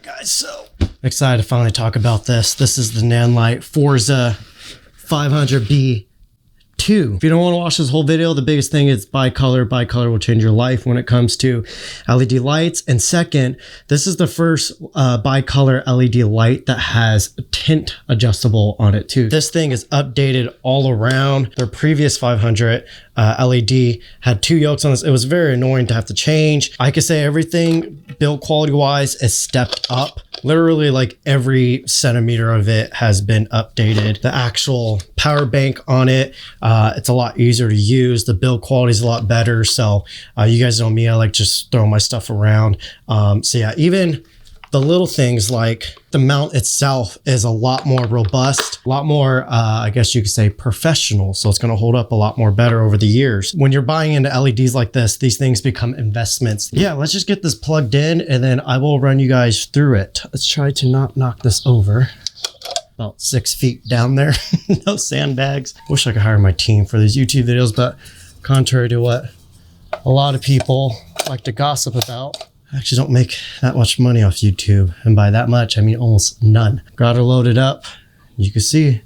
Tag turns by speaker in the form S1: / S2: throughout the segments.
S1: Guys, so excited to finally talk about this. This is the Nanlite Forza 500B 2. If you don't want to watch this whole video, the biggest thing is BiColor. BiColor will change your life when it comes to LED lights. And second, this is the first BiColor LED light that has tint adjustable on it too. This thing is updated all around. Their previous 500 LED had 2 yolks on this. It was very annoying to have to change. I could say everything build quality wise is stepped up. Literally like every centimeter of it has been updated. The actual power bank on it, it's a lot easier to use. The build quality is a lot better. So you guys know me, I like just throwing my stuff around. So yeah, even the little things like the mount itself is a lot more robust, a lot more, I guess you could say professional. So it's gonna hold up a lot more better over the years. When you're buying into LEDs like this, these things become investments. Yeah, let's just get this plugged in and then I will run you guys through it. Let's try to not knock this over. About 6 feet down there, no sandbags. Wish I could hire my team for these YouTube videos, but contrary to what a lot of people like to gossip about, I actually don't make that much money off YouTube. And by that much, I mean almost none. Got her loaded up. You can see,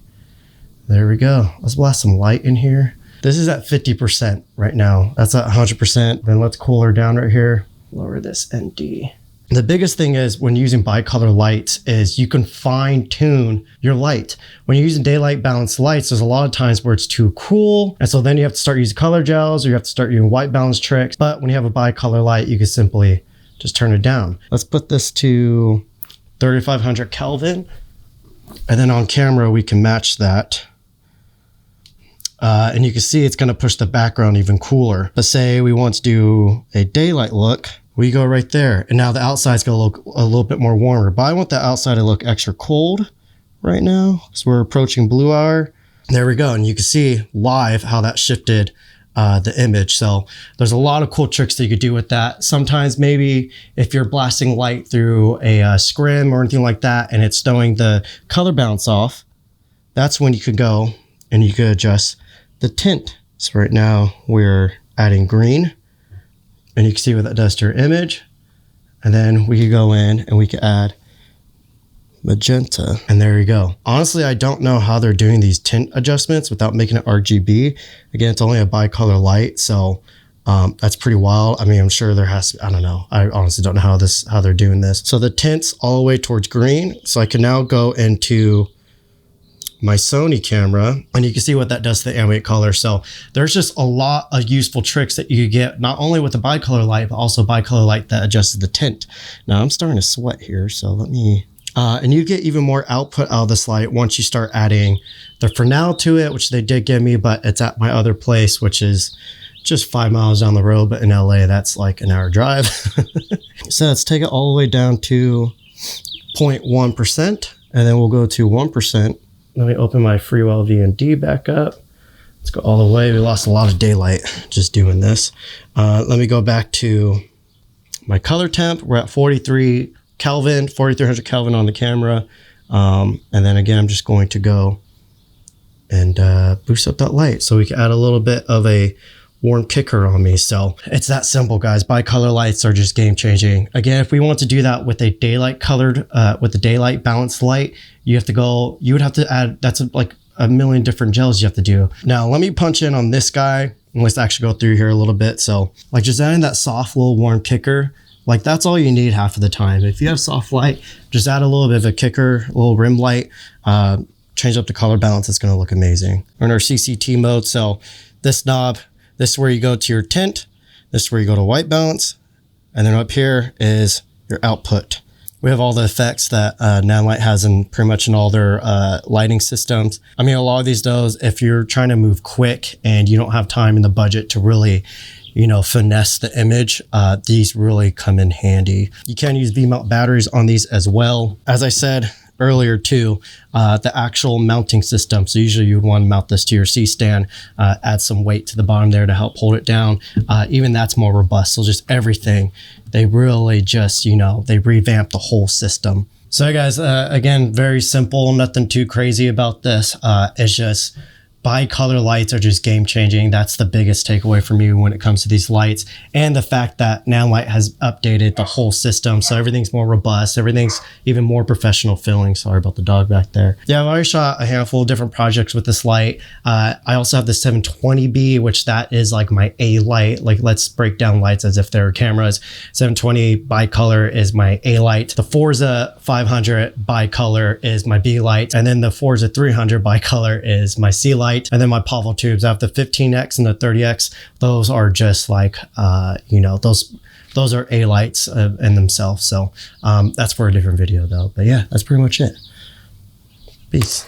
S1: there we go. Let's blast some light in here. This is at 50% right now. That's at 100%. Then let's cool her down right here. Lower this ND. The biggest thing is when using BiColor lights is you can fine tune your light. When you're using daylight balanced lights, there's a lot of times where it's too cool. And so then you have to start using color gels or you have to start using white balance tricks. But when you have a BiColor light, you can simply just turn it down. Let's put this to 3500 Kelvin. And then on camera, we can match that. And you can see it's gonna push the background even cooler. Let's say we want to do a daylight look. We go right there. And now the outside's gonna look a little bit more warmer, but I want the outside to look extra cold right now. So we're approaching blue hour. There we go. And you can see live how that shifted the image. So there's a lot of cool tricks that you could do with that. Sometimes maybe if you're blasting light through a scrim or anything like that, and it's throwing the color balance off, that's when you could go and you could adjust the tint. So right now we're adding green. And you can see what that does to your image. And then we could go in and we could add magenta. And there you go. Honestly, I don't know how they're doing these tint adjustments without making it RGB. Again, it's only a BiColor light. So that's pretty wild. I mean, I'm sure there has to, I don't know. I honestly don't know how they're doing this. So the tint's all the way towards green. So I can now go into my Sony camera and you can see what that does to the ambient color. So there's just a lot of useful tricks that you get not only with the BiColor light, but also BiColor light that adjusts the tint. Now I'm starting to sweat here, so let me, and you get even more output out of this light once you start adding the Fresnel to it, which they did give me, but it's at my other place, which is just 5 miles down the road, but in LA, that's like an hour drive. So let's take it all the way down to 0.1%, and then we'll go to 1%. Let me open my Freewell VND back up. Let's go all the way. We lost a lot of daylight just doing this. Let me go back to my color temp. We're at 43 Kelvin, 4300 Kelvin on the camera. And then again, I'm just going to go and boost up that light so we can add a little bit of a warm kicker on me. So it's that simple, guys. BiColor lights are just game changing. Again, if we want to do that with a daylight colored, with the daylight balanced light, you would have to add, that's like a million different gels you have to do. Now, let me punch in on this guy and let's actually go through here a little bit. So like just adding that soft little warm kicker, like that's all you need half of the time. If you have soft light, just add a little bit of a kicker, a little rim light, change up the color balance. It's going to look amazing. We're in our CCT mode. So this knob, this is where you go to your tint. This is where you go to white balance. And then up here is your output. We have all the effects that Nanlite has in pretty much in all their lighting systems. I mean, a lot of these though, if you're trying to move quick and you don't have time in the budget to really, you know, finesse the image, these really come in handy. You can use V-mount batteries on these as well. As I said earlier too, the actual mounting system. So usually you would want to mount this to your C-stand, add some weight to the bottom there to help hold it down. Even that's more robust. So just everything, they really just, you know, they revamp the whole system. So guys, again, very simple, nothing too crazy about this. It's just BiColor lights are just game changing. That's the biggest takeaway for me when it comes to these lights, and the fact that Nanlite has updated the whole system, so everything's more robust, everything's even more professional feeling. Sorry about the dog back there. Yeah, I've already shot a handful of different projects with this light. I also have the 720B, which that is like my A light. Like, let's break down lights as if they're cameras. 720 BiColor is my A light. The Forza 500 BiColor is my B light, and then the Forza 300 BiColor is my C light. And then my Pavel tubes, I have the 15X and the 30X. Those are just like, you know, those are A lights in themselves. So that's for a different video though. But yeah, that's pretty much it. Peace.